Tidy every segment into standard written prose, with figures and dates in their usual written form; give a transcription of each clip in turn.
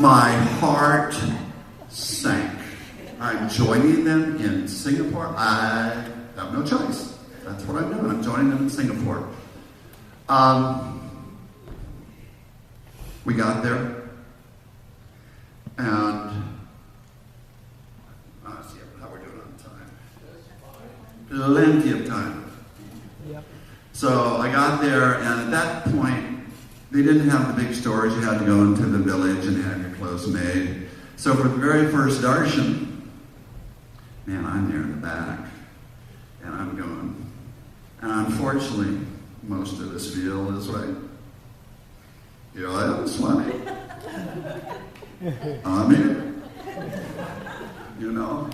My heart sank. I'm joining them in Singapore. I have no choice. That's what I'm doing. I'm joining them in Singapore. We got there, and let's see how we're doing on time. Plenty of time. Yep. So I got there, and at that point, they didn't have the big stores. You had to go into the village and have your clothes made. So for the very first darshan, man, I'm there in the back, and I'm going. And unfortunately, most of this field is right. Here I am, Swami. I'm here. You know,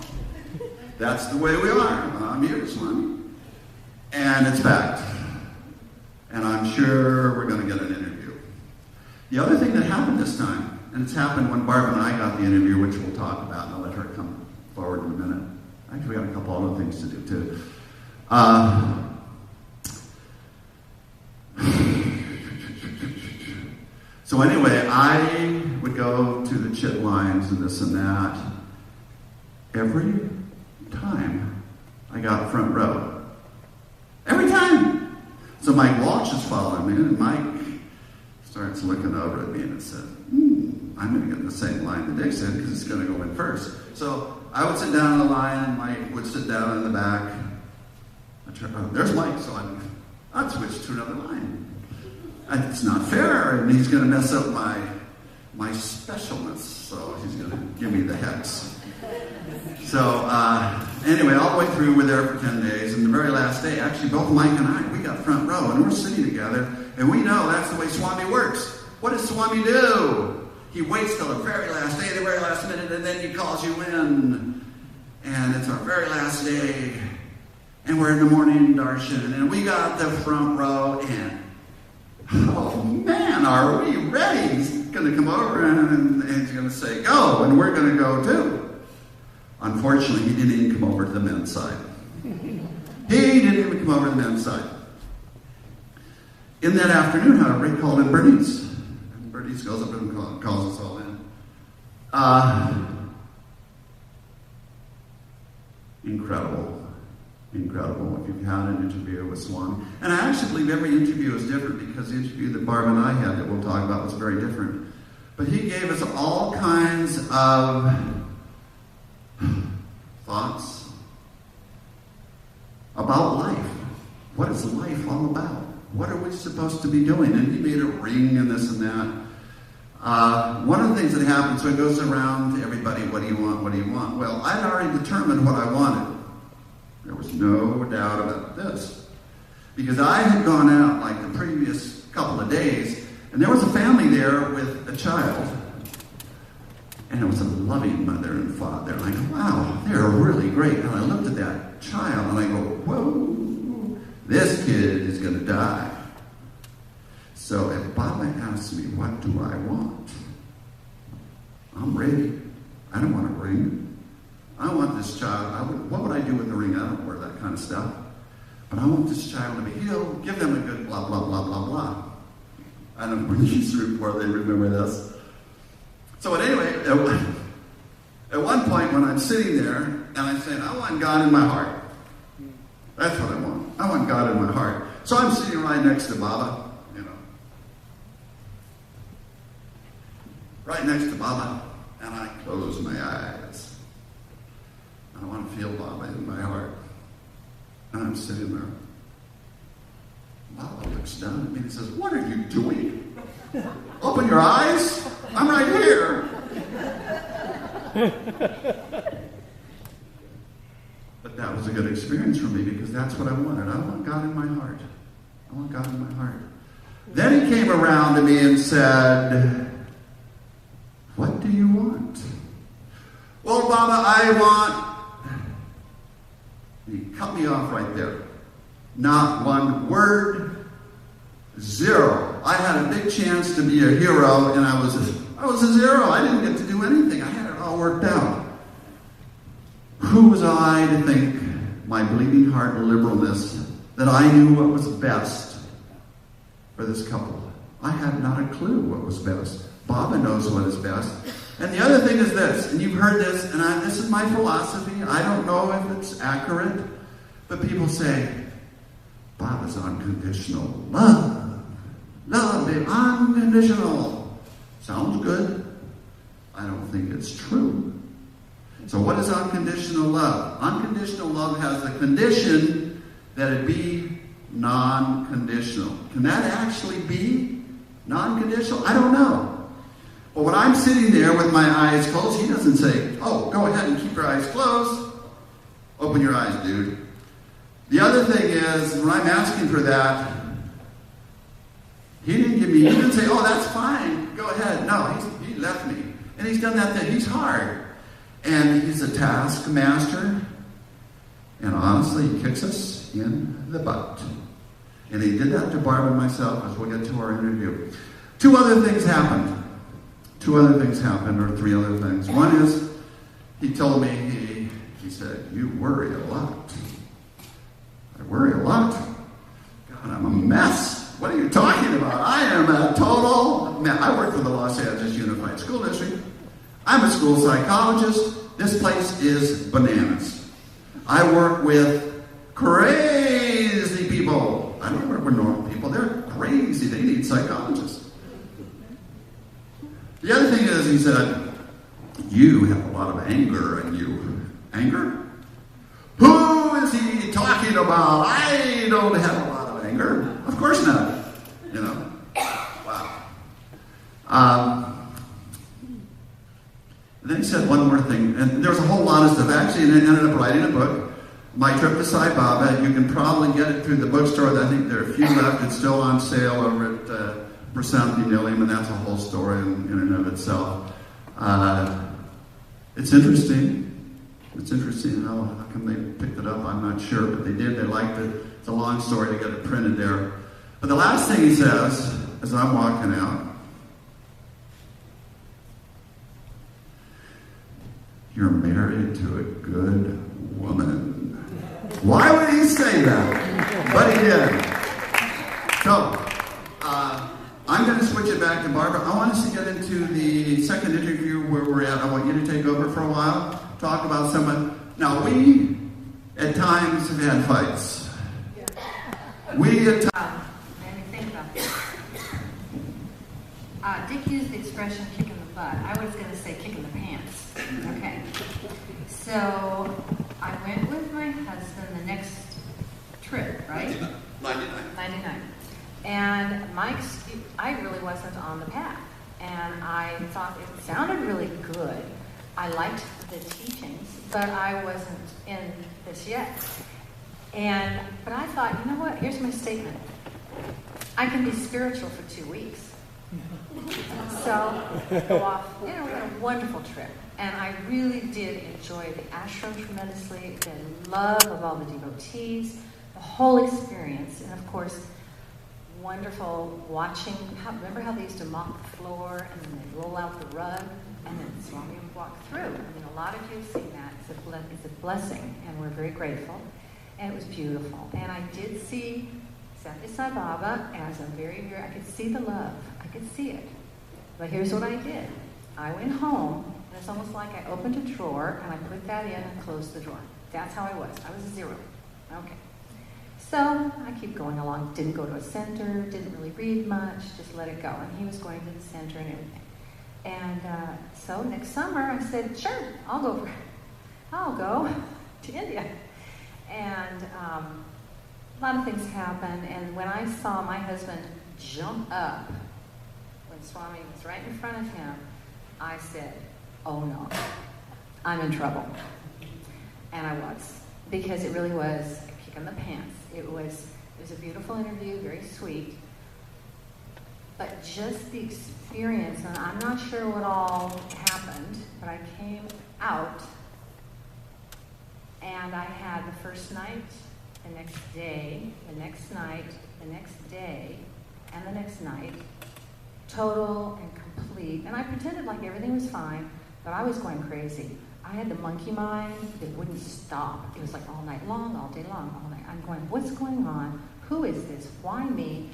that's the way we are. I'm here, Swami. And it's packed. And I'm sure we're going to get an interview. The other thing that happened this time, and it's happened when Barb and I got the interview, which we'll talk about, and I'll let her come forward in a minute. Actually, we got a couple other things to do, too. So anyway, I would go to the chit lines and this and that. Every time I got front row. Every time! So Mike Walsh is following me, and Mike starts looking over at me and said, I'm going to get in the same line that Dick's in because it's going to go in first. So I would sit down in the line, and Mike would sit down in the back. There's Mike, so I'd switch to another line. And it's not fair, and he's going to mess up my specialness, so he's going to give me the hex. So anyway, all the way through, we're there for 10 days, and the very last day, actually, both Mike and I, we got front row, and we're sitting together, and we know that's the way Swami works. What does Swami do? He waits till the very last day, the very last minute, and then he calls you in. And it's our very last day, and we're in the morning darshan, and we got the front row, and oh man, are we ready? He's going to come over and he's going to say, go, and we're going to go too. Unfortunately, he didn't even come over to the men's side. He didn't even come over to the men's side. In that afternoon, however, he called in Bernice. And Bernice goes up and calls us all in. Incredible. Incredible if you've had an interview with Swami. And I actually believe every interview is different because the interview that Barb and I had that we'll talk about was very different. But he gave us all kinds of thoughts about life. What is life all about? What are we supposed to be doing? And he made a ring and this and that. One of the things that happened, so it goes around to everybody, what do you want, what do you want? Well, I'd already determined what I wanted. There was no doubt about this. Because I had gone out like the previous couple of days, and there was a family there with a child. And it was a loving mother and father. And I go, wow, they're really great. And I looked at that child, and I go, whoa, this kid is going to die. So if Baba asks me, what do I want? I'm ready. I don't want a ring. I want this child, what would I do with the ring? I don't wear that kind of stuff. But I want this child to be healed. Give them a good blah, blah, blah, blah, blah. I don't know if these report, they remember this. So anyway, at one point when I'm sitting there, and I said, I want God in my heart. That's what I want. I want God in my heart. So I'm sitting right next to Baba, right next to Baba, and I close my eyes. I want to feel Baba in my heart. And I'm sitting there. Baba looks down at me and says, what are you doing? Open your eyes. I'm right here. But that was a good experience for me because that's what I wanted. I want God in my heart. I want God in my heart. Then he came around to me and said, what do you want? Well, Baba, I want... He cut me off right there. Not one word, zero. I had a big chance to be a hero, and I was a zero. I didn't get to do anything. I had it all worked out. Who was I to think my bleeding heart liberalness that I knew what was best for this couple? I had not a clue what was best. Baba knows what is best. And the other thing is this, and you've heard this, and this is my philosophy. I don't know if it's accurate, but people say, Baba's unconditional love. Love is unconditional. Sounds good. I don't think it's true. So what is unconditional love? Unconditional love has the condition that it be non-conditional. Can that actually be non-conditional? I don't know. But when I'm sitting there with my eyes closed, he doesn't say, oh, go ahead and keep your eyes closed. Open your eyes, dude. The other thing is, when I'm asking for that, he didn't say, oh, that's fine, go ahead. No, he left me. And he's done that thing. He's hard. And he's a taskmaster. And honestly, he kicks us in the butt. And he did that to Barb and myself as we'll get to our interview. Two other things happened, or three other things. One is, he told me, he said, you worry a lot. I worry a lot. God, I'm a mess. What are you talking about? I am a total mess. I work for the Los Angeles Unified School District. I'm a school psychologist. This place is bananas. I work with crazy people. I don't work with normal people. They're crazy. They need psychologists. The other thing is, he said, you have a lot of anger in you. Anger? Who is he talking about? I don't have a lot of anger. Of course not. You know? Wow. Then he said one more thing, and there's a whole lot of stuff. Actually, I ended up writing a book, My Trip to Sai Baba. You can probably get it through the bookstore. I think there are a few left. It's still on sale over at Prasanthi Nilayam, and that's a whole story in and of itself. It's interesting. It's interesting how come they picked it up. I'm not sure, but they did. They liked it. It's a long story to get it printed there. But the last thing he says, as I'm walking out, you're married to a good woman. Why would he say that? But he did. So, I'm going to switch it back to Barbara. I want us to get into the second interview where we're at. I want you to take over for a while, talk about someone. Now, we, at times, have had fights. We, at times... Let me think about this. Dick used the expression kick in the butt. I was going to say kick in the pants. Okay. So, I went with my husband the next trip, right? 99. And I really wasn't on the path. And I thought it sounded really good. I liked the teachings, but I wasn't in this yet. But I thought, you know what? Here's my statement. I can be spiritual for 2 weeks. So, go off. We had a wonderful trip. And I really did enjoy the ashram tremendously, the love of all the devotees, the whole experience. And of course, wonderful watching. Remember how they used to mop the floor and then they'd roll out the rug and then Swami would walk through? I mean, a lot of you have seen that. It's a blessing, and we're very grateful. And it was beautiful. And I did see Satya Sai Baba as a very, very, I could see the love. I could see it. But here's what I did. I went home, and it's almost like I opened a drawer, and I put that in and closed the drawer. That's how I was. I was a zero. Okay. So I keep going along. Didn't go to a center, didn't really read much, just let it go. And he was going to the center and everything. And so next summer I said, sure, I'll go to India. And a lot of things happened. And when I saw my husband jump up when Swami was right in front of him, I said, oh no, I'm in trouble. And I was, because it really was a kick in the pants. It was a beautiful interview, very sweet. But just the experience, and I'm not sure what all happened, but I came out and I had the first night, the next day, the next night, the next day, and the next night, total and complete. And I pretended like everything was fine, but I was going crazy. I had the monkey mind that wouldn't stop. It was like all night long, all day long, all night. I'm going, what's going on? Who is this? Why me?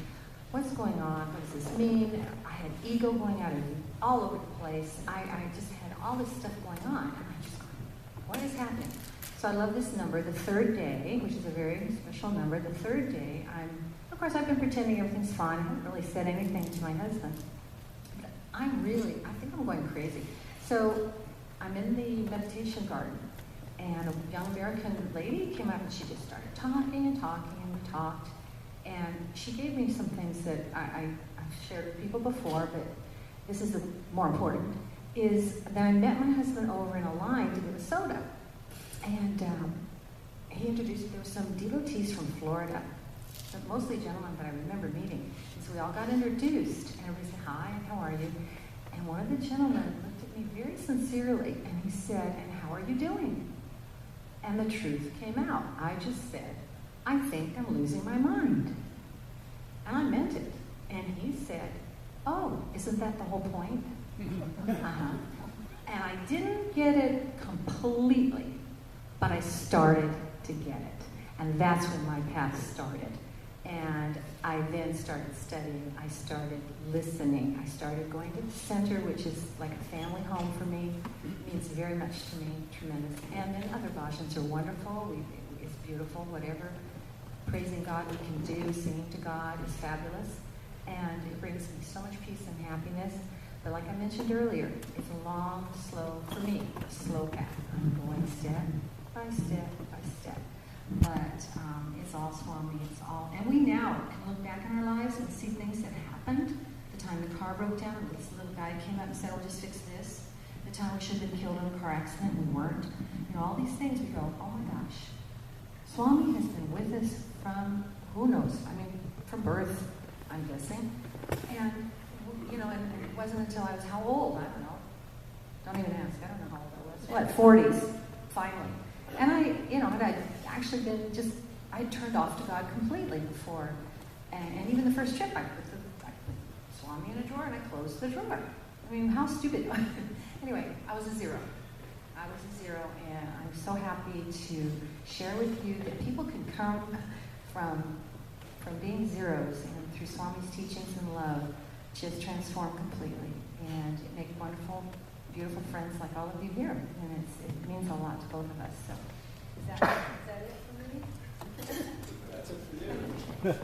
What's going on? What does this mean? I had ego going out of all over the place. I just had all this stuff going on. And I just going, what is happening? So I love this number, the third day, which is a very special number. The third day, of course, I've been pretending everything's fine. I haven't really said anything to my husband. But I think I'm going crazy. So I'm in the meditation garden, and a young American lady came up and she just started talking, and we talked. And she gave me some things that I've shared with people before, but this is the more important, is that I met my husband over in a line to get a soda. And he introduced, there were some devotees from Florida, but mostly gentlemen that I remember meeting. And so we all got introduced, and everybody said, hi, and how are you? And one of the gentlemen looked at me very sincerely, and he said, and how are you doing? And the truth came out. I just said, I think I'm losing my mind. And I meant it. And he said, oh, isn't that the whole point? Uh-huh. And I didn't get it completely, but I started to get it. And that's when my path started. And I then started studying. I started listening. I started going to the center, which is like a family home for me. It means very much to me, tremendous. And then other bhajans are wonderful. It's beautiful, whatever. Praising God we can do, singing to God is fabulous. And it brings me so much peace and happiness. But like I mentioned earlier, it's a long, slow, for me, a slow path. I'm going step by step by step. But it's all Swami, it's all, and we now can look back in our lives and see things that happened. The time the car broke down, and this little guy came up and said, "I'll just fix this." The time we should have been killed in a car accident and we weren't. You know, all these things we go, oh my gosh. Swami has been with us from, who knows, from birth, I'm guessing. And, you know, and it wasn't until I was how old? I don't know. Don't even ask. I don't know how old I was. What, 40s, finally. And I'd actually been I turned off to God completely before. And even the first trip, I put Swami in a drawer and I closed the drawer. I mean, how stupid. Anyway, I was a zero. And I'm so happy to share with you that people can come from being zeros and through Swami's teachings and love, just transform completely and make wonderful, beautiful friends like all of you here. And it means a lot to both of us. So, is that it for me? That's it for you.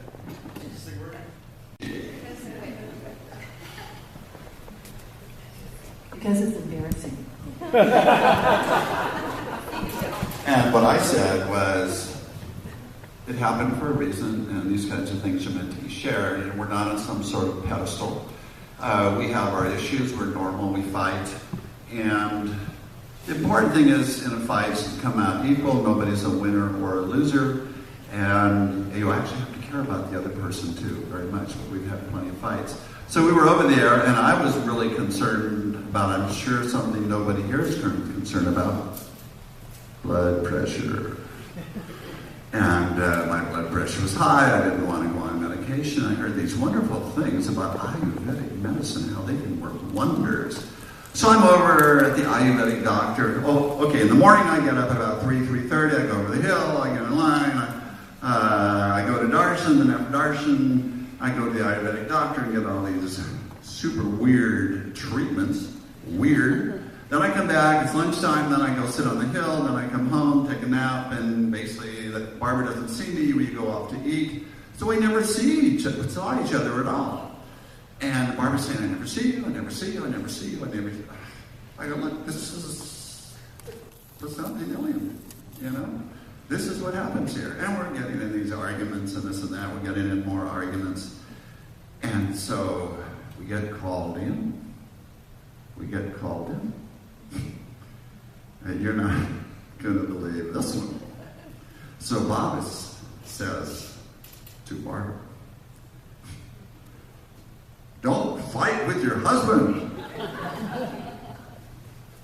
Because it's embarrassing. And what I said was, it happened for a reason, and these kinds of things are meant to be shared, and we're not on some sort of pedestal. We have our issues, we're normal, we fight, and the important thing is, in a fight, is to come out equal. Nobody's a winner or a loser, and you actually have to care about the other person too, very much, but we've had plenty of fights. So we were over there, and I was really concerned about, I'm sure, something nobody here is concerned about, blood pressure. And my blood pressure was high. I didn't want to go on medication. I heard these wonderful things about Ayurvedic medicine, how they can work wonders. So I'm over at the Ayurvedic doctor. Oh, okay, in the morning I get up at about 3:30. I go over the hill. I get in line. I go to darshan. Then after darshan, I go to the Ayurvedic doctor and get all these super weird treatments. Weird. Then I come back, it's lunchtime, then I go sit on the hill, then I come home, take a nap, and basically Barbara doesn't see me, we go off to eat. So we never saw each other at all. And Barbara's saying, I never see you. I go, look, this is not the alien, you know? This is what happens here. And we're getting in these arguments and this and that, we're getting in more arguments. And so we get called in. And you're not going to believe this one. So Baba says to Barbara, don't fight with your husband.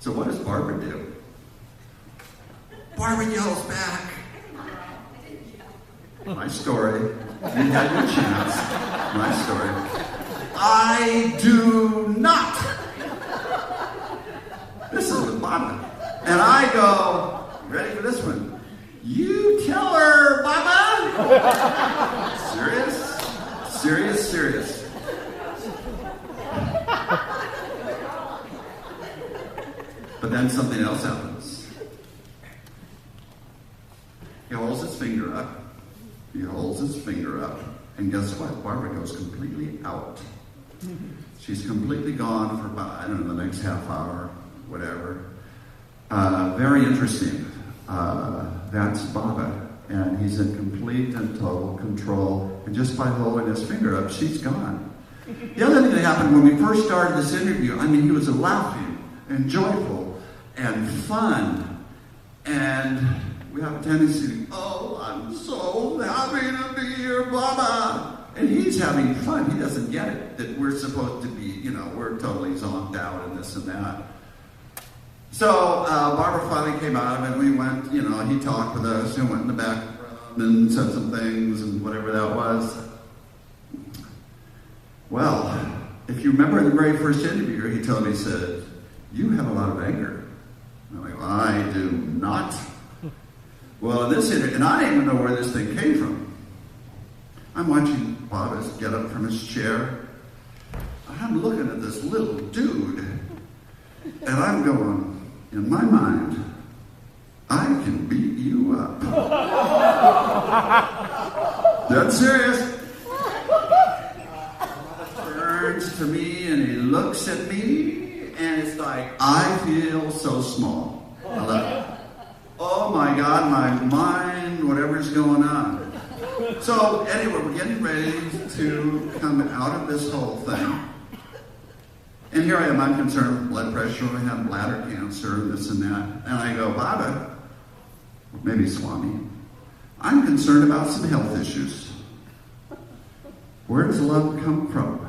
So what does Barbara do? Barbara yells back. My story. You had your chance. My story. I do not. This is the Baba. And I go, you ready for this one? You tell her, Baba! Serious. But then something else happens. He holds his finger up. He holds his finger up. And guess what? Barbara goes completely out. She's completely gone for about, I don't know, the next half hour, whatever. Very interesting. That's Baba. And he's in complete and total control. And just by holding his finger up, she's gone. The other thing that happened when we first started this interview, I mean, he was laughing and joyful and fun. And we have a tendency to, oh, I'm so happy to be here, Baba. And he's having fun. He doesn't get it, that we're supposed to be, we're totally zonked out and this and that. So Barbara finally came out of it. We went, he talked with us and went in the back and said some things and whatever that was. Well, if you remember in the very first interview, he told me, he said, you have a lot of anger. And I'm like, well, I do not. Well, in this interview, and I didn't even know where this thing came from. I'm watching Baba get up from his chair. I'm looking at this little dude, and I'm going, in my mind, I can beat you up. That's serious. Turns to me and he looks at me, and it's like, I feel so small. I love it. Oh my God, my mind, whatever's going on. So anyway, we're getting ready to come out of this whole thing. And here I am, I'm concerned with blood pressure, I have bladder cancer, this and that. And I go, Baba, maybe Swami, I'm concerned about some health issues. Where does love come from?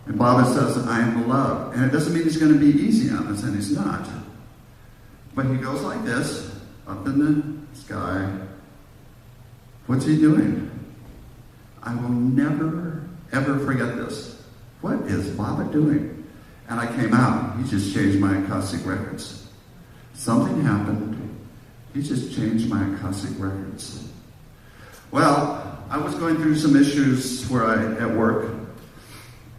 And Baba says, I am love. And it doesn't mean he's going to be easy on us, and he's not. But he goes like this, up in the sky. What's he doing? I will never, ever forget this. What is Baba doing? And I came out. He just changed my Akashic records. Something happened. He just changed my Akashic records. Well, I was going through some issues at work.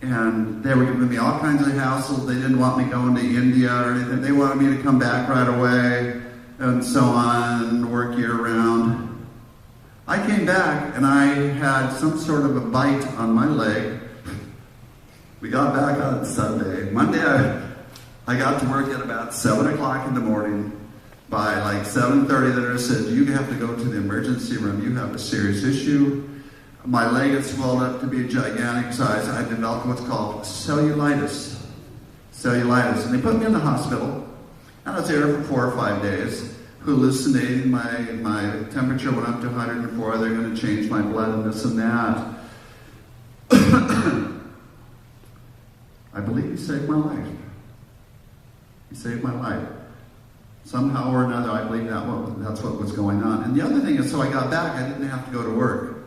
And they were giving me all kinds of hassle. They didn't want me going to India or anything. They wanted me to come back right away and so on, work year-round. I came back and I had some sort of a bite on my leg. We got back on Sunday. Monday, I got to work at about 7 o'clock in the morning. By like 7:30, the nurse said, you have to go to the emergency room. You have a serious issue. My leg had swelled up to be a gigantic size. I developed what's called cellulitis. Cellulitis. And they put me in the hospital. And I was there for 4 or 5 days, hallucinating. My temperature went up to 104. They're going to change my blood and this and that. I believe he saved my life. He saved my life. Somehow or another, I believe that's what was going on. And the other thing is, so I got back, I didn't have to go to work.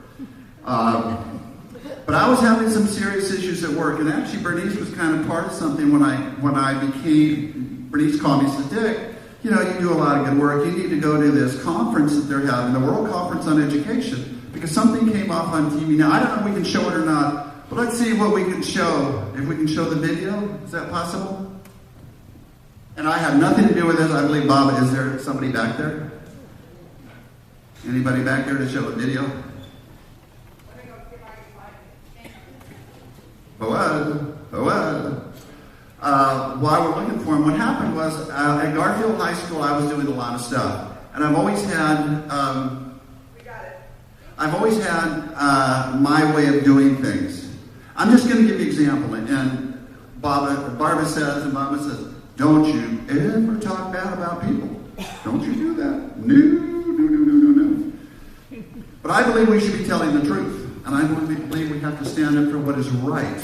But I was having some serious issues at work, and actually Bernice was kind of part of something when I became, Bernice called me and said, Dick, you do a lot of good work. You need to go to this conference that they're having, the World Conference on Education, because something came off on TV. Now, I don't know if we can show it or not, but let's see what we can show. If we can show the video, is that possible? And I have nothing to do with this. I believe, Bob, is there somebody back there? Anybody back there to show the video? While we're looking for him, what happened was at Garfield High School, I was doing a lot of stuff, and I've always had my way of doing things. I'm just going to give you an example, and Barbara says, don't you ever talk bad about people. Don't you do that. No. But I believe we should be telling the truth, and I believe we have to stand up for what is right.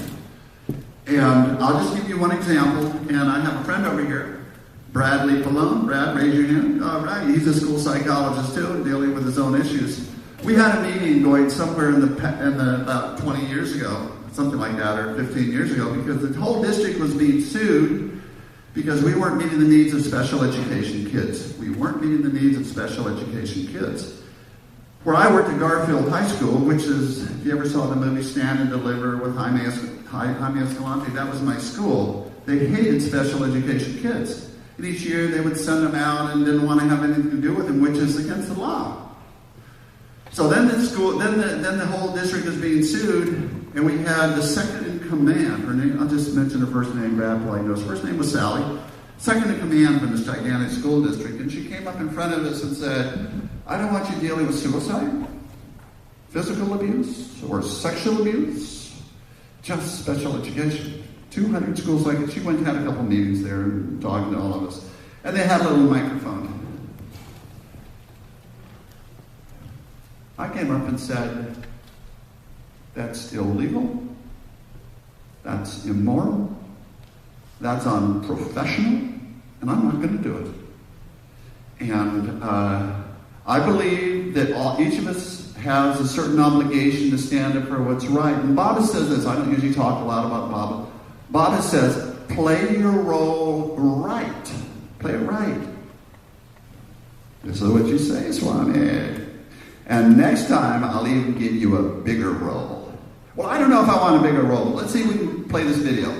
And I'll just give you one example, and I have a friend over here, Bradley Pallone. Brad, raise your hand. All right, he's a school psychologist too, dealing with his own issues. We had a meeting going somewhere in the about 20 years ago, something like that, or 15 years ago, because the whole district was being sued because we weren't meeting the needs of special education kids. We weren't meeting the needs of special education kids. Where I worked at Garfield High School, which is, if you ever saw the movie Stand and Deliver with Jaime Jaime Escalante, that was my school. They hated special education kids. And each year they would send them out and didn't want to have anything to do with them, which is against the law. So then the whole district is being sued, and we had the second in command. Her name, I'll just mention her first name, Brad probably knows. First name was Sally. Second in command for this gigantic school district. And she came up in front of us and said, I don't want you dealing with suicide, physical abuse, or sexual abuse, just special education. 200 schools like it. She went and had a couple meetings there and talked to all of us. And they had a little microphone. I came up and said, that's illegal, that's immoral, that's unprofessional, and I'm not going to do it. And I believe that each of us has a certain obligation to stand up for what's right. And Baba says this, I don't usually talk a lot about Baba. Baba says, play your role right. Play it right. This is what you say, Swami. And next time, I'll even give you a bigger role. Well, I don't know if I want a bigger role. Let's see if we can play this video.